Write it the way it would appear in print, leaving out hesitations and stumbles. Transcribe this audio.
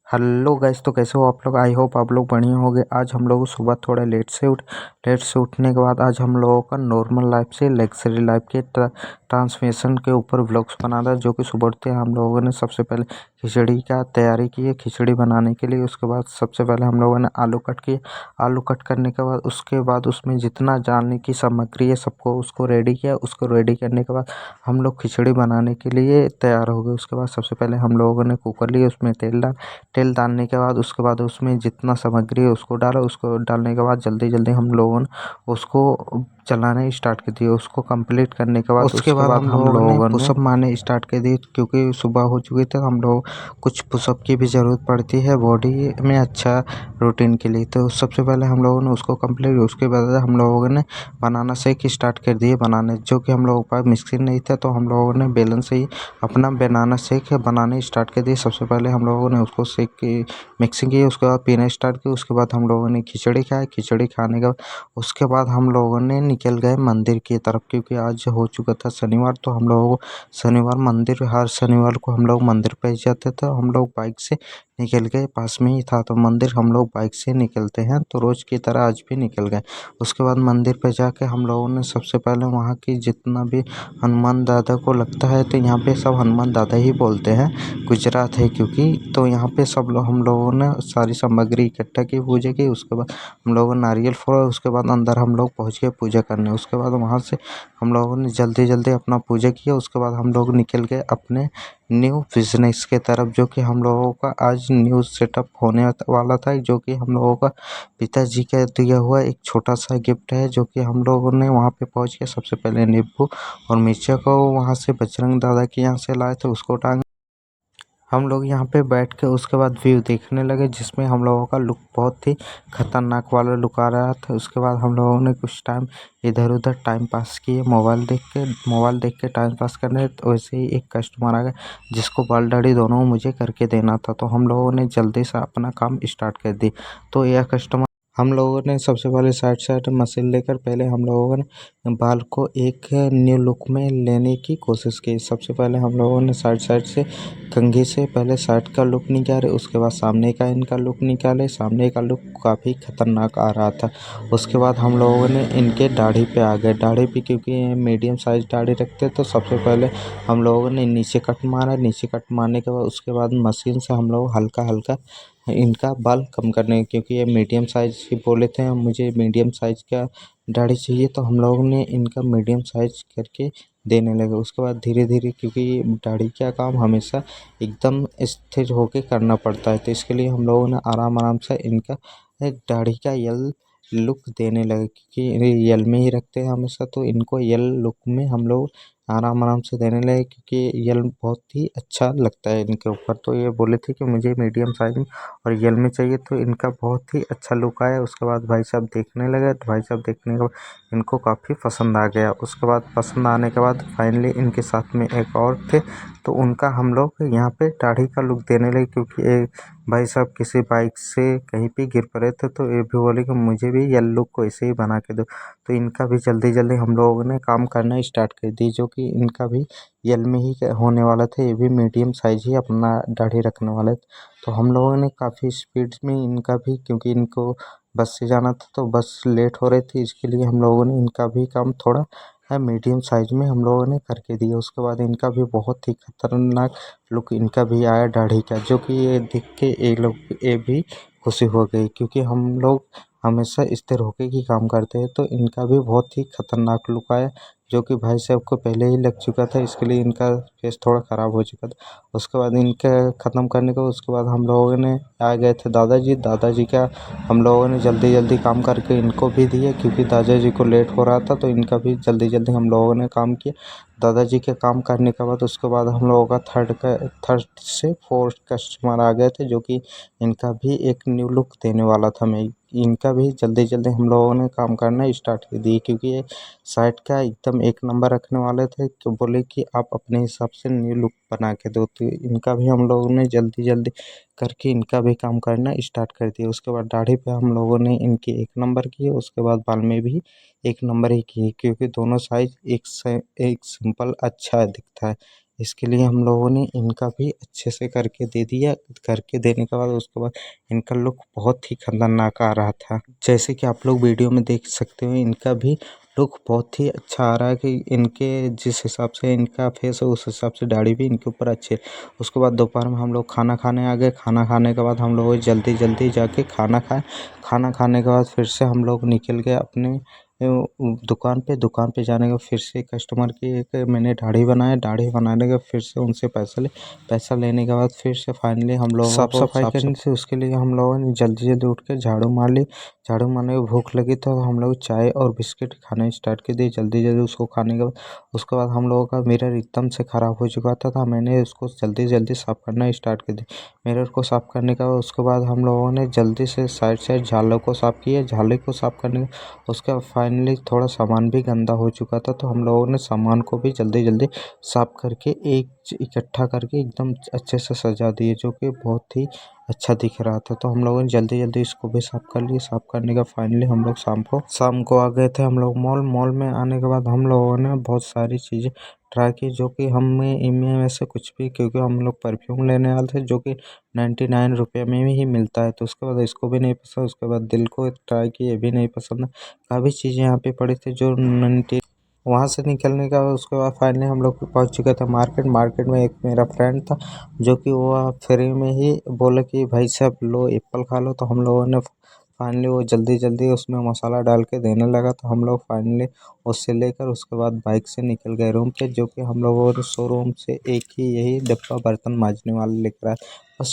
Hello guys, तो कैसे हो आप लोग। आई होप आप लोग बढ़िया होंगे। आज हम लोग सुबह थोड़ा लेट से उठने के बाद आज हम लोगों का नॉर्मल लाइफ से लग्जरी लाइफ के ट्रांसफॉर्मेशन के ऊपर व्लॉग्स बना था। जो कि सुबह उठते हम लोगों ने सबसे पहले खिचड़ी का तैयारी की है खिचड़ी बनाने के लिए। उसके बाद सबसे पहले हम लोगों ने आलू कट किए। आलू कट करने के बाद उसके बाद उसमें जितना डालने की सामग्री है सबको उसको रेडी किया। उसको रेडी करने के बाद हम लोग खिचड़ी बनाने के लिए तैयार हो गए। उसके बाद सबसे पहले हम लोगों ने कुकर लिया, उसमें तेल डालने के बाद उसके बाद उसमें जितना सामग्री है उसको डाला। उसको डालने के बाद जल्दी जल्दी हम लोगों ने उसको चलाना स्टार्ट कर दिया। उसको कंप्लीट करने के बाद उसके बाद हम लोगों ने पुशअप मारने स्टार्ट कर दिए। क्योंकि सुबह हो चुकी थी, हम लोग कुछ पुशअप की भी ज़रूरत पड़ती है बॉडी में अच्छा रूटीन के लिए। तो सबसे पहले हम लोगों ने उसको कंप्लीट, उसके बाद हम लोगों ने बनाना शेक स्टार्ट कर दिए बनाने। जो कि हम लोगों के पास मिक्सिंग नहीं था तो हम लोगों ने बेलन से ही अपना बनाना शेक बनाने स्टार्ट कर दिए। सबसे पहले हम लोगों ने उसको शेक की मिक्सिंग की, उसके बाद पीना स्टार्ट किया। उसके बाद हम लोगों ने खिचड़ी खाई। खिचड़ी खाने के बाद उसके बाद हम लोगों ने निकल गए मंदिर की तरफ। क्योंकि आज हो चुका था शनिवार, तो हम लोगों को शनिवार मंदिर, हर शनिवार को हम लोग मंदिर पे जाते थे। हम लोग बाइक से निकल गए, पास में ही था तो मंदिर हम लोग बाइक से निकलते हैं, तो रोज़ की तरह आज भी निकल गए। उसके बाद मंदिर पे जाके हम लोगों ने सबसे पहले वहाँ की जितना भी हनुमान दादा को लगता है, तो यहाँ पे सब हनुमान दादा ही बोलते हैं, गुजरात है क्योंकि। तो यहाँ पे सब लोग हम लोगों ने सारी सामग्री इकट्ठा की पूजा की। उसके बाद हम लोगों ने नारियल फोड़ा। उसके बाद अंदर हम लोग पहुँच गए पूजा करने। उसके बाद वहाँ से हम लोगों ने जल्दी जल्दी अपना पूजा किया। उसके बाद हम लोग निकल गए अपने न्यू बिजनेस के तरफ, जो कि हम लोगों का आज न्यू सेटअप होने वाला था। जो कि हम लोगों का पिताजी का दिया हुआ एक छोटा सा गिफ्ट है, जो कि हम लोगों ने वहाँ पे पहुँच के सबसे पहले नींबू और मिर्चा को वहाँ से बजरंग दादा के यहाँ से लाए थे, उसको टांगे। हम लोग यहाँ पे बैठ के उसके बाद व्यू देखने लगे, जिसमें हम लोगों का लुक बहुत ही खतरनाक वाला लुक आ रहा था। उसके बाद हम लोगों ने कुछ टाइम इधर उधर टाइम पास किए, मोबाइल देख के टाइम पास करने। तो वैसे ही एक कस्टमर आ गया जिसको बाल दाढ़ी दोनों मुझे करके देना था, तो हम लोगों ने जल्दी से अपना काम स्टार्ट कर दी। तो यह कस्टमर, हम लोगों ने सबसे पहले साइड मशीन लेकर पहले हम लोगों ने बाल को एक न्यू लुक में लेने की कोशिश की। सबसे पहले हम लोगों ने साइड से कंघी से पहले साइड का लुक निकाले। उसके बाद सामने का इनका लुक निकाले। सामने का लुक काफ़ी खतरनाक आ रहा था। उसके बाद हम लोगों ने इनके दाढ़ी पे आ गए। दाढ़ी पे क्योंकि मीडियम साइज दाढ़ी रखते, तो सबसे पहले हम लोगों ने नीचे कट मारा। नीचे कट मारने के बाद उसके बाद मशीन से हम लोग हल्का हल्का इनका बाल कम करने, क्योंकि ये मीडियम साइज़ की बोले थे, मुझे मीडियम साइज़ का दाढ़ी चाहिए, तो हम लोगों ने इनका मीडियम साइज़ करके देने लगे। उसके बाद धीरे धीरे, क्योंकि दाढ़ी का काम हमेशा एकदम स्थिर होके करना पड़ता है, तो इसके लिए हम लोगों ने आराम आराम से इनका एक दाढ़ी का यल लुक देने लगे। क्योंकि यल में ही रखते हैं हमेशा, तो इनको यल लुक में हम लोग आराम आराम से देने लगे, क्योंकि यल बहुत ही अच्छा लगता है इनके ऊपर। तो ये बोले थे कि मुझे मीडियम साइज में और यल में चाहिए, तो इनका बहुत ही अच्छा लुक आया। उसके बाद भाई साहब देखने लगे, तो भाई साहब देखने के बाद इनको काफ़ी पसंद आ गया। उसके बाद पसंद आने के बाद फाइनली इनके साथ में एक और थे, तो उनका हम लोग यहाँ पे दाढ़ी का लुक देने लगे। क्योंकि एक भाई साहब किसी बाइक से कहीं पे गिर पड़े थे, तो ये भी बोले कि मुझे भी यल लुक को ऐसे ही बना के दो। तो इनका भी जल्दी जल्दी हम लोगों ने काम करना स्टार्ट कर दी। जो कि इनका भी यल में ही होने वाला था, ये भी मीडियम साइज ही अपना दाढ़ी रखने वाले थे। तो हम लोगों ने काफ़ी स्पीड में इनका भी, क्योंकि इनको बस से जाना था, तो बस लेट हो रही थी, इसके लिए हम लोगों ने इनका भी काम थोड़ा मीडियम साइज में हम लोगों ने करके दिया। उसके बाद इनका भी बहुत ही खतरनाक लुक इनका भी आया दाढ़ी का, जो कि ये देख के ये भी खुशी हो गई। क्योंकि हम लोग हमेशा स्थिर होके ही काम करते हैं, तो इनका भी बहुत ही खतरनाक लुक आया, जो कि भाई साहब को पहले ही लग चुका था, इसके लिए इनका फेस थोड़ा ख़राब हो चुका था। उसके बाद इनका ख़त्म करने को, उसके बाद हम लोगों ने आ गए थे दादाजी का हम लोगों ने जल्दी जल्दी काम करके इनको भी दिया। क्योंकि दादाजी को लेट हो रहा था, तो इनका भी जल्दी जल्दी हम लोगों ने काम किया। दादाजी के काम करने के बाद उसके बाद हम लोगों का थर्ड से फोर्थ कस्टमर आ गए थे, जो कि इनका भी एक न्यू लुक देने वाला था मैं। इनका भी जल्दी जल्दी हम लोगों ने काम करना स्टार्ट कर दिए, क्योंकि ये साइड का एकदम एक नंबर रखने वाले थे। तो बोले कि आप अपने हिसाब से न्यू लुक बना के दो, तो इनका भी हम लोगों ने जल्दी जल्दी करके इनका भी काम करना स्टार्ट कर दिया। उसके बाद दाढ़ी पे हम लोगों ने इनकी एक नंबर किए। उसके बाद बाल में भी एक नंबर ही किए, क्योंकि दोनों साइज एक सिंपल अच्छा दिखता है। इसके लिए हम लोगों ने इनका भी अच्छे से करके दे दिया। करके देने के बाद उसके बाद इनका लुक बहुत ही खतरनाक आ रहा था। जैसे कि आप लोग वीडियो में देख सकते हो, इनका भी लुक बहुत ही अच्छा आ रहा है कि इनके जिस हिसाब से इनका फेस है उस हिसाब से दाढ़ी भी इनके ऊपर अच्छी है। उसके बाद दोपहर में हम लोग खाना खाने आ गए। खाना खाने के बाद हम लोग जल्दी जल्दी जाके खाना खाए। खाना खाने के बाद फिर से हम लोग निकल गए अपने दुकान पे जाने के फिर से कस्टमर की एक मैंने दाढ़ी बनाया। दाढ़ी बनाने के फिर से उनसे पैसा लेने के बाद फिर से फाइनली हम लोगों को साफ सफाई करनी थी। उसके लिए हम लोगों ने जल्दी जल्दी उठ के झाड़ू मार ली। झाड़ू मारने की भूख लगी तो हम लोग चाय और बिस्किट खाने स्टार्ट कर दिए जल्दी जल्दी। उसको खाने के बाद उसके बाद हम लोगों का मिरर एकदम से ख़राब हो चुका था मैंने उसको जल्दी जल्दी साफ़ करना स्टार्ट कर दिया। मिरर को साफ़ करने का उसके बाद हम लोगों ने जल्दी से साइड झालों को साफ़ किया। झाले को साफ़ करने के उसके बाद फाइनली थोड़ा सामान भी गंदा हो चुका था तो हम लोगों ने सामान को भी जल्दी जल्दी साफ़ करके इकट्ठा करके एकदम अच्छे से सजा दिए, जो कि बहुत ही अच्छा दिख रहा था। तो हम लोगों ने जल्दी जल्दी इसको भी साफ़ कर लिया। साफ़ करने का फाइनली हम लोग शाम को आ गए थे। हम लोग मॉल में आने के बाद हम लोगों ने बहुत सारी चीज़ें ट्राई की, जो कि हमें इनमें में से कुछ भी, क्योंकि हम लोग परफ्यूम लेने वाले थे जो कि 99 रुपये में ही मिलता है। तो उसके बाद इसको भी नहीं पसंद। उसके बाद दिल को ट्राई की, ये भी नहीं पसंद। काफ़ी चीज़ें यहाँ पे पड़ी थी जो 90। वहाँ से निकलने का उसके बाद फाइनली हम लोग पहुँच चुके थे मार्केट में। एक मेरा फ्रेंड था जो कि वो फ्री में ही बोला कि भाई साहब लो एप्पल खा लो। तो हम लोगों ने फाइनली वो जल्दी जल्दी उसमें मसाला डाल के देने लगा। तो हम लोग फाइनली उससे लेकर उसके बाद बाइक से निकल गए रूम पे, जो कि हम लोगों ने शोरूम से एक ही यही डब्बा बर्तन मांजने वाला लेकर आए। बस